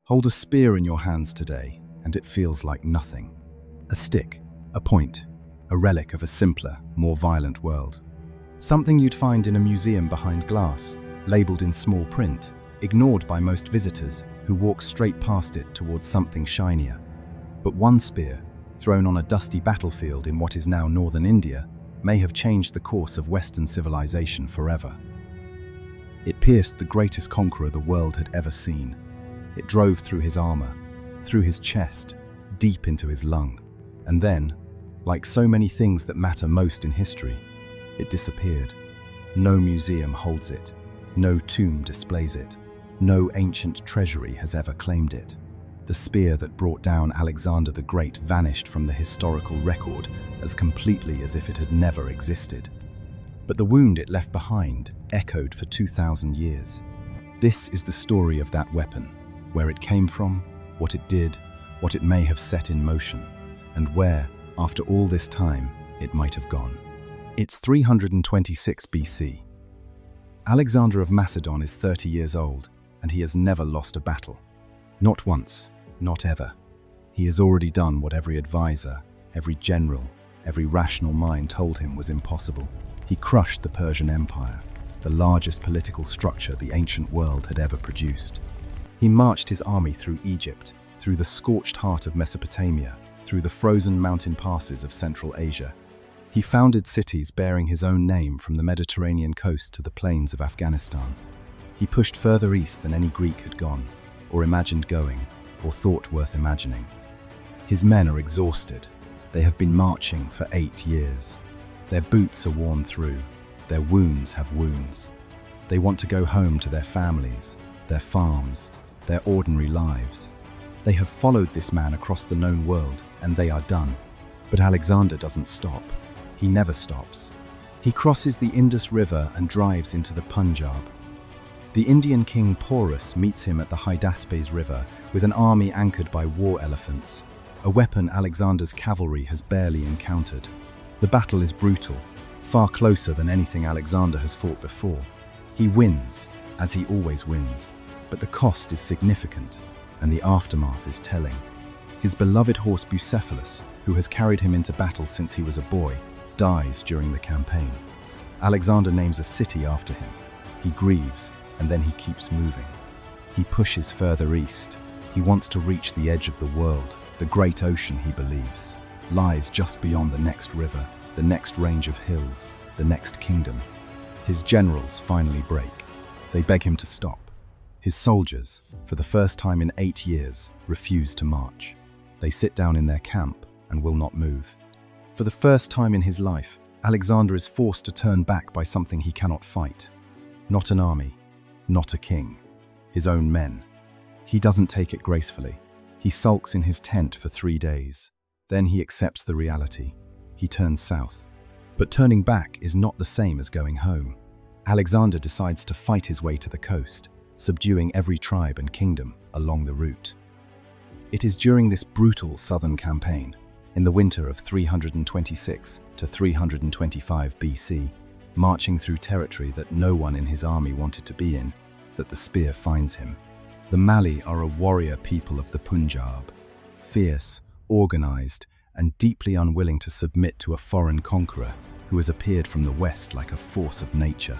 Hold a spear in your hands today, and it feels like nothing. A stick, a point, a relic of a simpler, more violent world. Something you'd find in a museum behind glass, labeled in small print, ignored by most visitors who walk straight past it towards something shinier. But one spear, thrown on a dusty battlefield in what is now northern India, may have changed the course of Western civilization forever. It pierced the greatest conqueror the world had ever seen. It drove through his armor, through his chest, deep into his lung. And then, like so many things that matter most in history, it disappeared. No museum holds it. No tomb displays it. No ancient treasury has ever claimed it. The spear that brought down Alexander the Great vanished from the historical record as completely as if it had never existed. But the wound it left behind echoed for 2,000 years. This is the story of that weapon, where it came from, what it did, what it may have set in motion, and where, after all this time, it might have gone. It's 326 BC. Alexander of Macedon is 30 years old, and he has never lost a battle. Not once, not ever. He has already done what every advisor, every general, every rational mind told him was impossible. He crushed the Persian Empire, the largest political structure the ancient world had ever produced. He marched his army through Egypt, through the scorched heart of Mesopotamia, through the frozen mountain passes of Central Asia. He founded cities bearing his own name from the Mediterranean coast to the plains of Afghanistan. He pushed further east than any Greek had gone, or imagined going, or thought worth imagining. His men are exhausted. They have been marching for 8 years. Their boots are worn through. Their wounds have wounds. They want to go home to their families, their farms, their ordinary lives. They have followed this man across the known world, and they are done. But Alexander doesn't stop. He never stops. He crosses the Indus River and drives into the Punjab. The Indian king Porus meets him at the Hydaspes River with an army anchored by war elephants, a weapon Alexander's cavalry has barely encountered. The battle is brutal, far closer than anything Alexander has fought before. He wins, as he always wins, but the cost is significant, and the aftermath is telling. His beloved horse Bucephalus, who has carried him into battle since he was a boy, dies during the campaign. Alexander names a city after him. He grieves, and then he keeps moving. He pushes further east. He wants to reach the edge of the world. The great ocean, he believes, lies just beyond the next river, the next range of hills, the next kingdom. His generals finally break. They beg him to stop. His soldiers, for the first time in 8 years, refuse to march. They sit down in their camp and will not move. For the first time in his life, Alexander is forced to turn back by something he cannot fight. Not an army, not a king, his own men. He doesn't take it gracefully. He sulks in his tent for 3 days. Then he accepts the reality. He turns south. But turning back is not the same as going home. Alexander decides to fight his way to the coast, subduing every tribe and kingdom along the route. It is during this brutal southern campaign, in the winter of 326 to 325 BC, marching through territory that no one in his army wanted to be in, that the spear finds him. The Malli are a warrior people of the Punjab, fierce, organized, and deeply unwilling to submit to a foreign conqueror who has appeared from the west like a force of nature.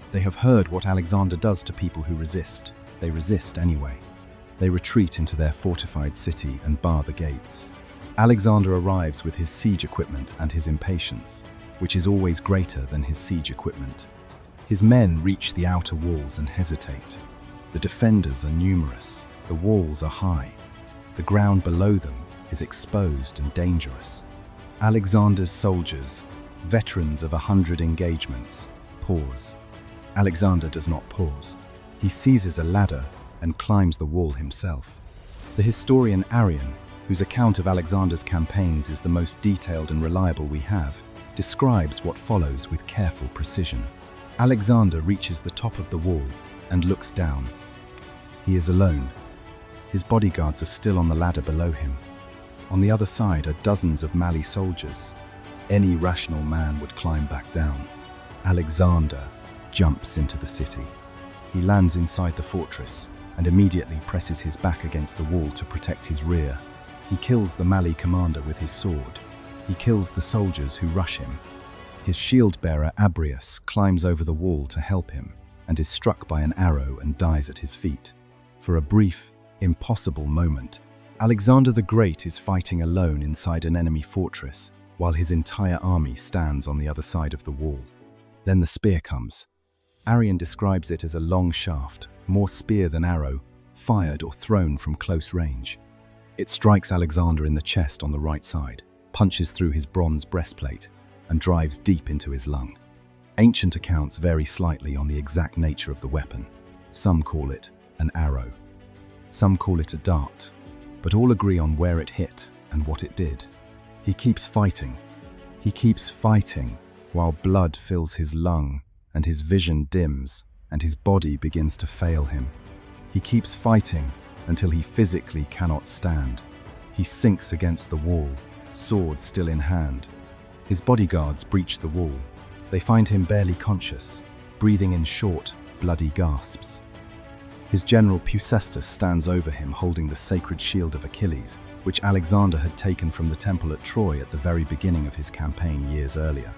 They have heard what Alexander does to people who resist. They resist anyway. They retreat into their fortified city and bar the gates. Alexander arrives with his siege equipment and his impatience, which is always greater than his siege equipment. His men reach the outer walls and hesitate. The defenders are numerous. The walls are high. The ground below them is exposed and dangerous. Alexander's soldiers, veterans of 100 engagements, pause. Alexander does not pause. He seizes a ladder and climbs the wall himself. The historian Arrian, whose account of Alexander's campaigns is the most detailed and reliable we have, describes what follows with careful precision. Alexander reaches the top of the wall and looks down. He is alone. His bodyguards are still on the ladder below him. On the other side are dozens of Malli soldiers. Any rational man would climb back down. Alexander jumps into the city. He lands inside the fortress and immediately presses his back against the wall to protect his rear. He kills the Malli commander with his sword. He kills the soldiers who rush him. His shield-bearer Abrius climbs over the wall to help him and is struck by an arrow and dies at his feet. For a brief, impossible moment, Alexander the Great is fighting alone inside an enemy fortress, while his entire army stands on the other side of the wall. Then the spear comes. Arrian describes it as a long shaft, more spear than arrow, fired or thrown from close range. It strikes Alexander in the chest on the right side, punches through his bronze breastplate, and drives deep into his lung. Ancient accounts vary slightly on the exact nature of the weapon. Some call it an arrow. Some call it a dart, but all agree on where it hit and what it did. He keeps fighting. He keeps fighting while blood fills his lung and his vision dims and his body begins to fail him. He keeps fighting until he physically cannot stand. He sinks against the wall, sword still in hand. His bodyguards breach the wall. They find him barely conscious, breathing in short, bloody gasps. His general Pusestus stands over him holding the sacred shield of Achilles, which Alexander had taken from the temple at Troy at the very beginning of his campaign years earlier.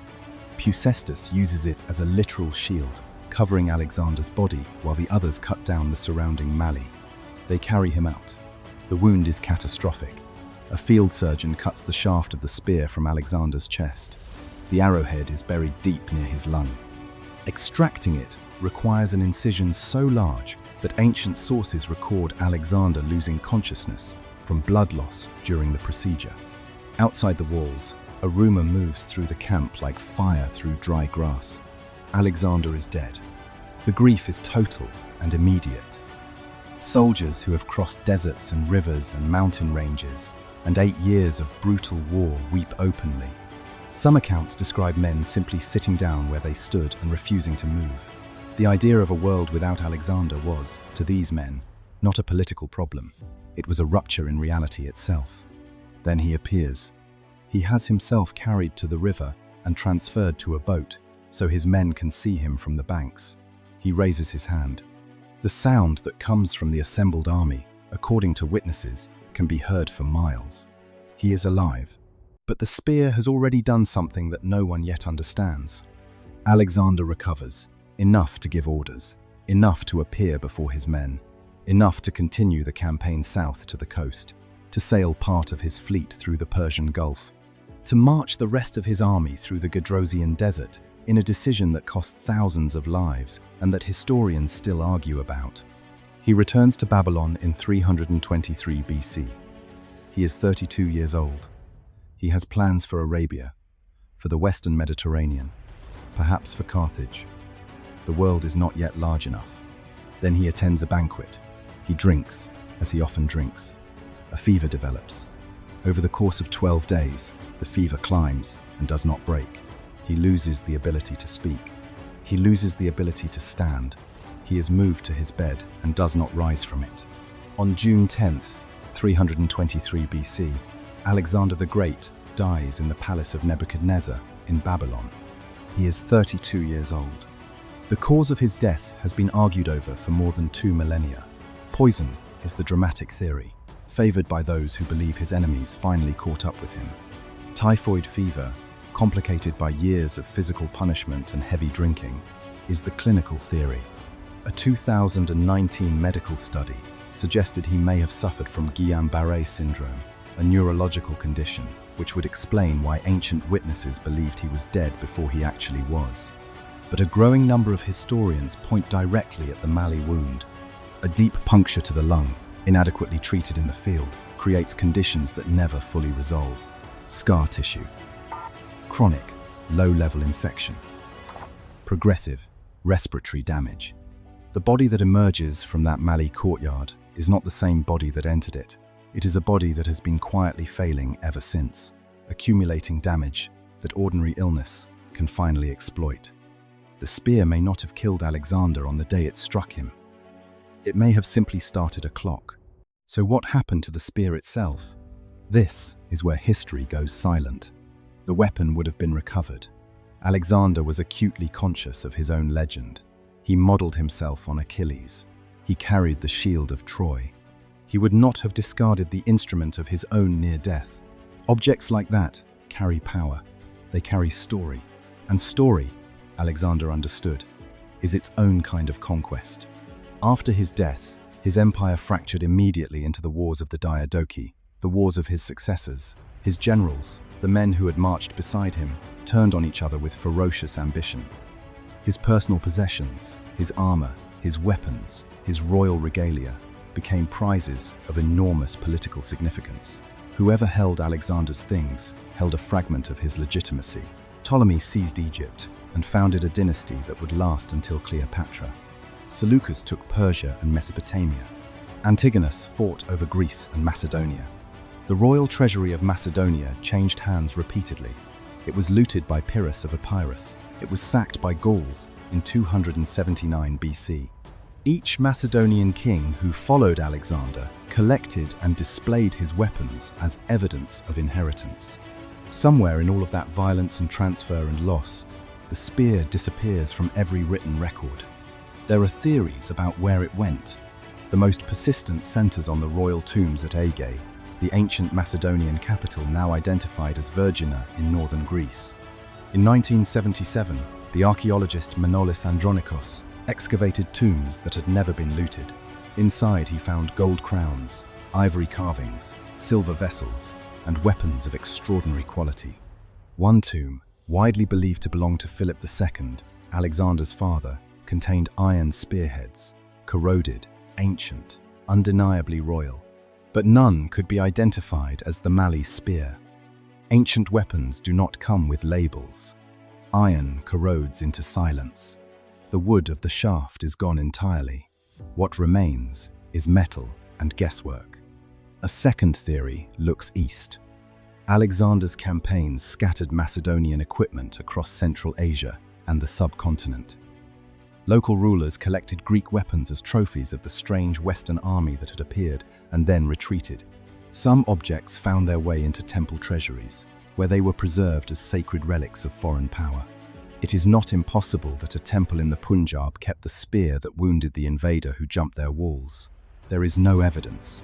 Pusestus uses it as a literal shield, covering Alexander's body while the others cut down the surrounding Malli. They carry him out. The wound is catastrophic. A field surgeon cuts the shaft of the spear from Alexander's chest. The arrowhead is buried deep near his lung. Extracting it requires an incision so large that ancient sources record Alexander losing consciousness from blood loss during the procedure. Outside the walls, a rumor moves through the camp like fire through dry grass. Alexander is dead. The grief is total and immediate. Soldiers who have crossed deserts and rivers and mountain ranges and 8 years of brutal war weep openly. Some accounts describe men simply sitting down where they stood and refusing to move. The idea of a world without Alexander was, to these men, not a political problem. It was a rupture in reality itself. Then he appears. He has himself carried to the river and transferred to a boat, so his men can see him from the banks. He raises his hand. The sound that comes from the assembled army, according to witnesses, can be heard for miles. He is alive, but the spear has already done something that no one yet understands. Alexander recovers, enough to give orders, enough to appear before his men, enough to continue the campaign south to the coast, to sail part of his fleet through the Persian Gulf, to march the rest of his army through the Gedrosian Desert in a decision that cost thousands of lives and that historians still argue about. He returns to Babylon in 323 BC. He is 32 years old. He has plans for Arabia, for the Western Mediterranean, perhaps for Carthage. The world is not yet large enough. Then he attends a banquet. He drinks, as he often drinks. A fever develops. Over the course of 12 days, the fever climbs and does not break. He loses the ability to speak. He loses the ability to stand. He is moved to his bed and does not rise from it. On June 10th, 323 BC, Alexander the Great dies in the palace of Nebuchadnezzar in Babylon. He is 32 years old. The cause of his death has been argued over for more than 2 millennia. Poison is the dramatic theory, favored by those who believe his enemies finally caught up with him. Typhoid fever, complicated by years of physical punishment and heavy drinking, is the clinical theory. A 2019 medical study suggested he may have suffered from Guillain-Barré syndrome, a neurological condition which would explain why ancient witnesses believed he was dead before he actually was. But a growing number of historians point directly at the Malli wound. A deep puncture to the lung, inadequately treated in the field, creates conditions that never fully resolve. Scar tissue. Chronic, low-level infection. Progressive, respiratory damage. The body that emerges from that Malli courtyard is not the same body that entered it. It is a body that has been quietly failing ever since, accumulating damage that ordinary illness can finally exploit. The spear may not have killed Alexander on the day it struck him. It may have simply started a clock. So what happened to the spear itself? This is where history goes silent. The weapon would have been recovered. Alexander was acutely conscious of his own legend. He modeled himself on Achilles. He carried the shield of Troy. He would not have discarded the instrument of his own near death. Objects like that carry power. They carry story. And story, Alexander understood, is its own kind of conquest. After his death, his empire fractured immediately into the wars of the Diadochi, the wars of his successors. His generals, the men who had marched beside him, turned on each other with ferocious ambition. His personal possessions, his armor, his weapons, his royal regalia, became prizes of enormous political significance. Whoever held Alexander's things held a fragment of his legitimacy. Ptolemy seized Egypt and founded a dynasty that would last until Cleopatra. Seleucus took Persia and Mesopotamia. Antigonus fought over Greece and Macedonia. The royal treasury of Macedonia changed hands repeatedly. It was looted by Pyrrhus of Epirus. It was sacked by Gauls in 279 BC. Each Macedonian king who followed Alexander collected and displayed his weapons as evidence of inheritance. Somewhere in all of that violence and transfer and loss, the spear disappears from every written record. There are theories about where it went. The most persistent centers on the royal tombs at Aegae, the ancient Macedonian capital now identified as Vergina in northern Greece. In 1977, the archaeologist Manolis Andronikos excavated tombs that had never been looted. Inside he found gold crowns, ivory carvings, silver vessels, and weapons of extraordinary quality. One tomb, widely believed to belong to Philip II, Alexander's father, contained iron spearheads, corroded, ancient, undeniably royal. But none could be identified as the Malli spear. Ancient weapons do not come with labels. Iron corrodes into silence. The wood of the shaft is gone entirely. What remains is metal and guesswork. A second theory looks east. Alexander's campaigns scattered Macedonian equipment across Central Asia and the subcontinent. Local rulers collected Greek weapons as trophies of the strange Western army that had appeared and then retreated. Some objects found their way into temple treasuries, where they were preserved as sacred relics of foreign power. It is not impossible that a temple in the Punjab kept the spear that wounded the invader who jumped their walls. There is no evidence,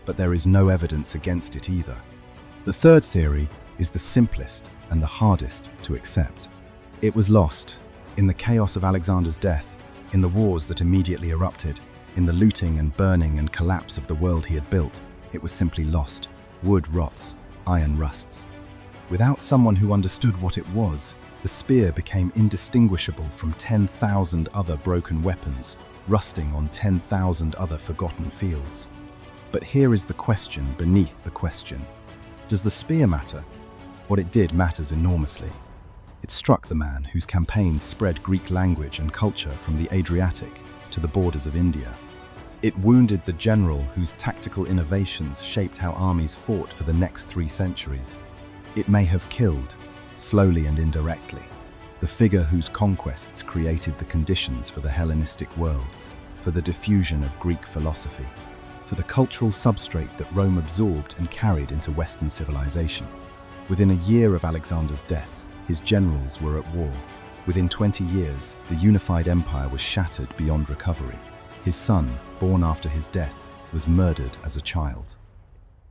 but there is no evidence against it either. The third theory is the simplest and the hardest to accept. It was lost in the chaos of Alexander's death, in the wars that immediately erupted, in the looting and burning and collapse of the world he had built. It was simply lost. Wood rots, iron rusts. Without someone who understood what it was, the spear became indistinguishable from 10,000 other broken weapons, rusting on 10,000 other forgotten fields. But here is the question beneath the question. Does the spear matter? What it did matters enormously. It struck the man whose campaigns spread Greek language and culture from the Adriatic to the borders of India. It wounded the general whose tactical innovations shaped how armies fought for the next 3 centuries. It may have killed, slowly and indirectly, the figure whose conquests created the conditions for the Hellenistic world, for the diffusion of Greek philosophy, for the cultural substrate that Rome absorbed and carried into Western civilization. Within a year of Alexander's death, his generals were at war. Within 20 years, the unified empire was shattered beyond recovery. His son, born after his death, was murdered as a child.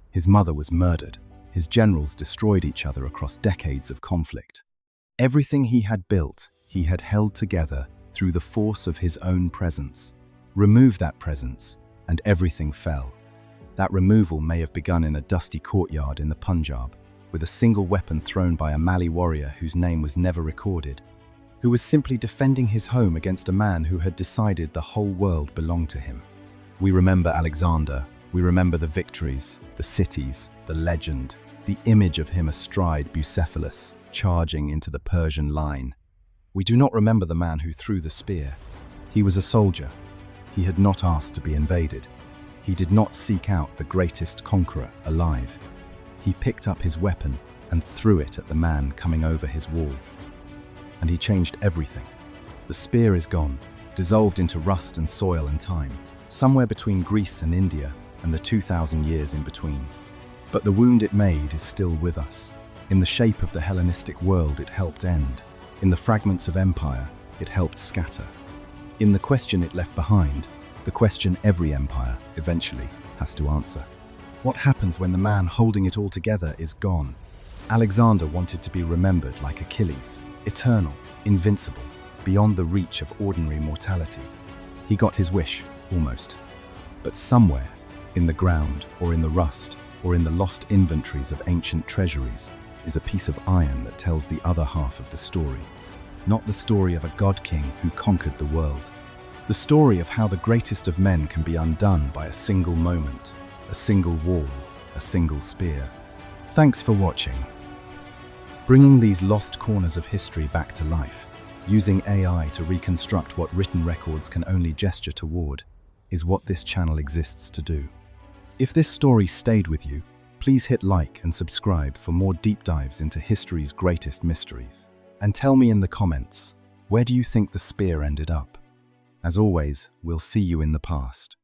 His mother was murdered. His generals destroyed each other across decades of conflict. Everything he had built, he had held together through the force of his own presence. Remove that presence, and everything fell. That removal may have begun in a dusty courtyard in the Punjab, with a single weapon thrown by a Malli warrior whose name was never recorded, who was simply defending his home against a man who had decided the whole world belonged to him. We remember Alexander. We remember the victories, the cities, the legend, the image of him astride Bucephalus, charging into the Persian line. We do not remember the man who threw the spear. He was a soldier. He had not asked to be invaded. He did not seek out the greatest conqueror alive. He picked up his weapon and threw it at the man coming over his wall. And he changed everything. The spear is gone, dissolved into rust and soil and time, somewhere between Greece and India, and the 2,000 years in between. But the wound it made is still with us. In the shape of the Hellenistic world it helped end. In the fragments of empire it helped scatter. In the question it left behind, The question every empire, eventually, has to answer. What happens when the man holding it all together is gone? Alexander wanted to be remembered like Achilles, eternal, invincible, beyond the reach of ordinary mortality. He got his wish, almost. But somewhere, in the ground, or in the rust, or in the lost inventories of ancient treasuries, is a piece of iron that tells the other half of the story. Not the story of a god-king who conquered the world. The story of how the greatest of men can be undone by a single moment, a single wall, a single spear. Thanks for watching. Bringing these lost corners of history back to life, using AI to reconstruct what written records can only gesture toward, is what this channel exists to do. If this story stayed with you, please hit like and subscribe for more deep dives into history's greatest mysteries. And tell me in the comments, where do you think the spear ended up? As always, we'll see you in the past.